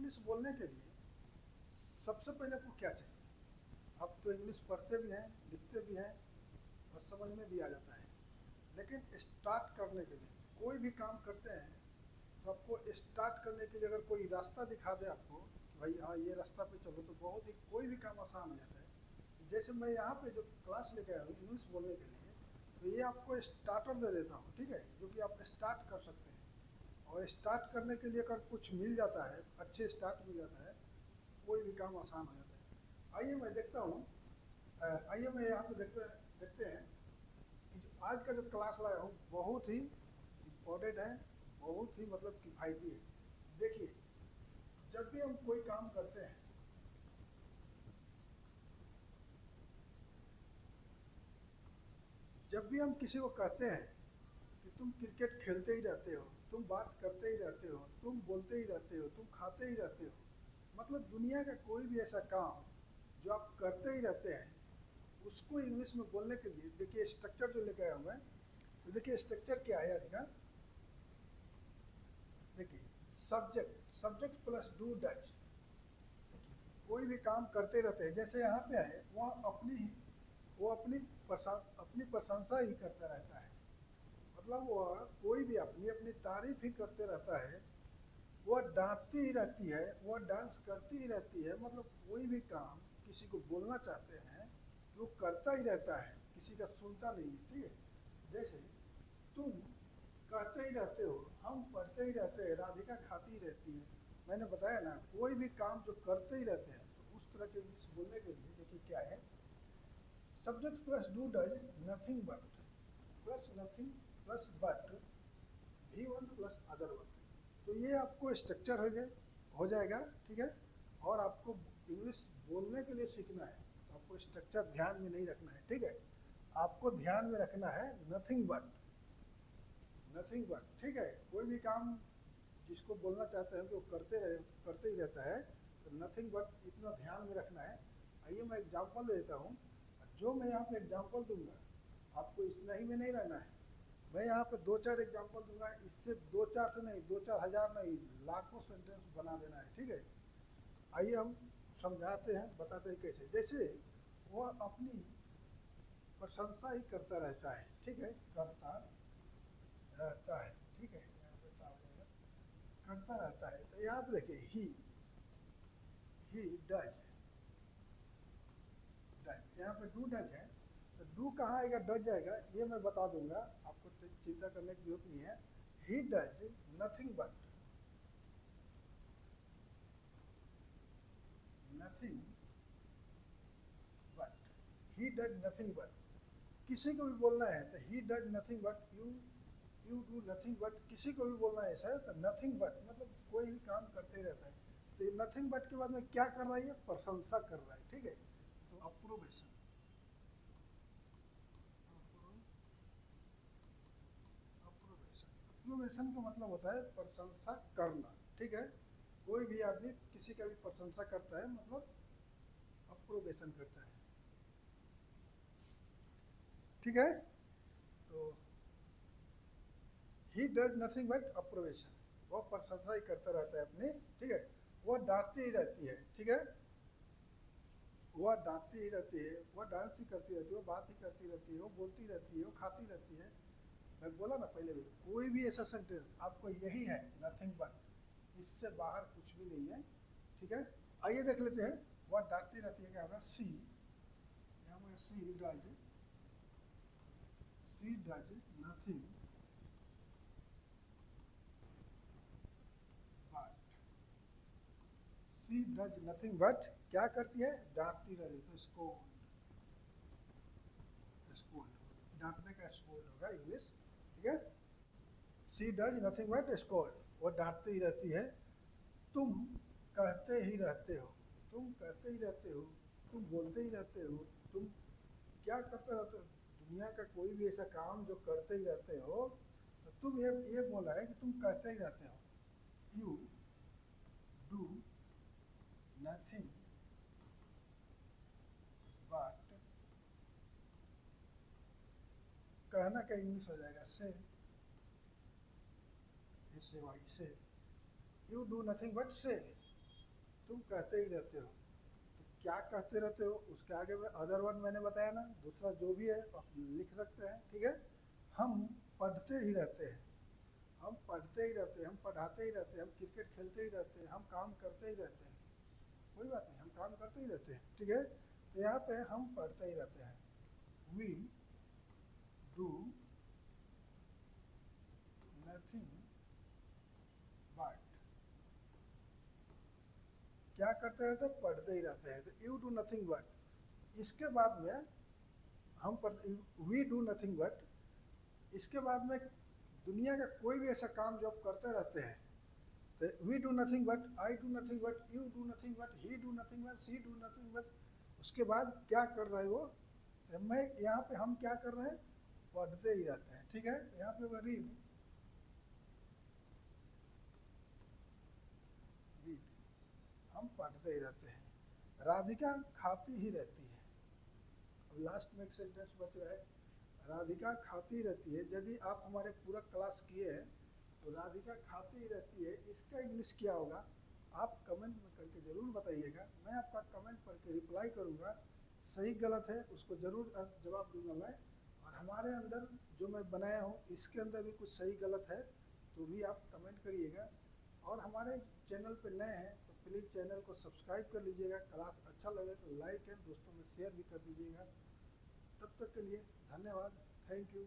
English बोलने के लिए सबसे पहले आपको क्या चाहिए? आप तो इंग्लिश पढ़ते भी हैं, लिखते भी हैं और समझ में भी आ जाता है, लेकिन स्टार्ट करने के लिए कोई भी काम करते हैं तो आपको स्टार्ट करने के लिए अगर कोई रास्ता दिखा दे आपको कि भाई हाँ ये रास्ता पे चलो, तो बहुत ही कोई भी काम आसान हो जाता है। जैसे मैं यहाँ पे जो क्लास लेके आया हूँ इंग्लिश बोलने के लिए, तो ये आपको स्टार्टर दे देता हूँ, ठीक है, जो कि आप स्टार्ट कर सकते हैं। और स्टार्ट करने के लिए अगर कुछ मिल जाता है, अच्छे स्टार्ट मिल जाता है, कोई भी काम आसान हो जाता है। आइए मैं देखता हूँ, आइए मैं यहाँ पे देखते देखते हैं कि जो आज का जो क्लास लाया हूँ बहुत ही इम्पोर्टेंट है, बहुत ही मतलब किफ़ायती है। देखिए, जब भी हम कोई काम करते हैं, जब भी हम किसी को कहते हैं कि तुम क्रिकेट खेलते ही रहते हो, तुम बात करते ही रहते हो, तुम बोलते ही रहते हो, तुम खाते ही रहते हो, मतलब दुनिया का कोई भी ऐसा काम जो आप करते ही रहते हैं, उसको इंग्लिश में बोलने के लिए देखिए स्ट्रक्चर जो लेके आया हूँ मैं। तो देखिए स्ट्रक्चर क्या है आज का। देखिए, subject, subject plus do Dutch. कोई भी काम करते रहते हैं, जैसे यहाँ पे है वो अपनी प्रशंसा ही करता रहता है, मतलब वह कोई भी अपनी अपनी तारीफ ही करते रहता है। वह डांटती ही रहती है, वह डांस करती ही रहती है, मतलब कोई भी काम किसी को बोलना चाहते हैं तो वो करता ही रहता है, किसी का सुनता नहीं है, ठीक है। जैसे तुम कहते ही रहते हो, हम पढ़ते ही रहते हैं, राधिका खाती ही रहती है। मैंने बताया ना, कोई भी काम जो करते ही रहते हैं, तो उस तरह के इंग्लिश बोलने के लिए देखिए क्या है। Subject plus do does nothing but, plus nothing plus but, V1 plus other one. तो ये आपको स्ट्रक्चर हो जाएगा, ठीक है। और आपको इंग्लिश बोलने के लिए सीखना है तो आपको स्ट्रक्चर ध्यान में नहीं रखना है, ठीक है। आपको ध्यान में रखना है नथिंग बट, नथिंग बट, ठीक है। कोई भी काम जिसको बोलना चाहते हैं तो करते ही रहता है, तो नथिंग बट इतना ध्यान में रखना है। आइए मैं एग्जांपल दे देता हूँ। जो मैं यहाँ पे एग्जांपल दूंगा, आपको इतना ही में नहीं रहना है। मैं यहाँ पे दो चार एग्जांपल दूंगा, इससे दो चार से नहीं, दो चार हजार नहीं, लाखों सेंटेंस बना देना है, ठीक है। आइए हम समझाते हैं, बताते हैं कैसे। जैसे वह अपनी प्रशंसा ही करता रहता है, ठीक है, करता रहता है, ठीक है, यहाँ पे क्या हो जाएगा, करता रहता है। तो यहाँ पे देखिए ही डज, डज यहाँ पे डू डज है, तो डू कहाँ आएगा, डज जाएगा, ये मैं बता दूंगा, आपको चिंता करने की जरूरत नहीं है। He does nothing but, nothing but, he does nothing but. किसी को भी बोलना है तो he does nothing but, you do nothing but, किसी को भी बोलना है ऐसा है तो नथिंग बट, मतलब कोई भी काम करते ही रहता है। तो ये नथिंग बट के बाद में क्या कर रहा है, ये प्रशंसा कर रहा है, ठीक है। तो अप्रोवेशन, अप्रोवेशन, अप्रोवेशन का मतलब होता है प्रशंसा करना, ठीक है। कोई भी आदमी किसी का भी प्रशंसा करता है, मतलब अप्रोवेशन करता है, ठीक है। तो he does nothing but appropriation, वो प्रशंसा ही करता रहता है अपनी, ठीक है। वह डांटती ही रहती है, ठीक है, वह डांटती ही रहती है, वह डांस ही करती रहती है, वो बात ही करती रहती है, वो बोलती रहती है, वो खाती रहती है। मैं बोला ना पहले भी, कोई भी ऐसा सेंटेंस आपको यही है, नथिंग बट, इससे बाहर कुछ भी नहीं है, ठीक है। आइए देख लेते हैं, वह डांटती रहती है, क्या होगा, यहाँ पर she does nothing but, she does nothing but क्या करती है, डांटती रहती है, तो स्कोल्ड, डांटने का स्कोल्ड होगा इंग्लिश, ठीक है। सी डज नथिंग बट स्कोल्ड, वो डांटती ही रहती है। तुम कहते ही रहते हो, तुम कहते ही रहते हो, तुम बोलते ही रहते हो, तुम क्या करते रहते हो, दुनिया का कोई भी ऐसा काम जो करते ही रहते हो, तो तुम ये बोला है कि तुम कहते ही रहते हो। यू डू नथिंग बट, कहना का इंग्लिश हो जाएगा से, से, यू डू नथिंग बट से, तुम कहते ही रहते हो। तो क्या कहते रहते हो उसके आगे में अदर वर्ड मैंने बताया ना, दूसरा जो भी है आप लिख सकते हैं, ठीक है। हम पढ़ते ही रहते हैं, हम पढ़ते ही रहते हैं, हम पढ़ाते ही रहते हैं, हम क्रिकेट खेलते ही रहते हैं, हम काम करते ही रहते हैं। कोई बात नहीं, हम काम करते ही रहते हैं, ठीक है। तो यहाँ पे हम पढ़ते ही रहते हैं। वी डू नथिंग बट, क्या करते रहते हैं, पढ़ते ही रहते हैं। तो यू डू नथिंग बट, इसके बाद में हम वी डू नथिंग बट, इसके बाद में दुनिया का कोई भी ऐसा काम जो आप करते रहते हैं, तो we do nothing but, I do nothing but, you do nothing but, he do nothing but, she do nothing but, उसके बाद क्या कर रहे हो, तो मैं यहाँ पे हम क्या कर रहे हैं, पढ़ते ही रहते हैं, ठीक है। यहाँ पे रीड, रीड, हम पढ़ते ही रहते हैं। राधिका खाती ही रहती है। अब लास्ट में एक सेंटेंस बच रहा है, राधिका खाती रहती है। यदि आप हमारे पूरा क्लास किए हैं तो राधिका खाती ही रहती है, इसका इंग्लिश क्या होगा, आप कमेंट में करके ज़रूर बताइएगा। मैं आपका कमेंट पढ़ के रिप्लाई करूँगा, सही गलत है उसको ज़रूर जवाब दूंगा मैं। और हमारे अंदर जो मैं बनाया हूँ इसके अंदर भी कुछ सही गलत है तो भी आप कमेंट करिएगा। और हमारे चैनल पे नए हैं तो प्लीज़ चैनल को सब्सक्राइब कर लीजिएगा। क्लास अच्छा लगे तो लाइक एंड दोस्तों में शेयर भी कर दीजिएगा। तब तक के लिए धन्यवाद, थैंक यू।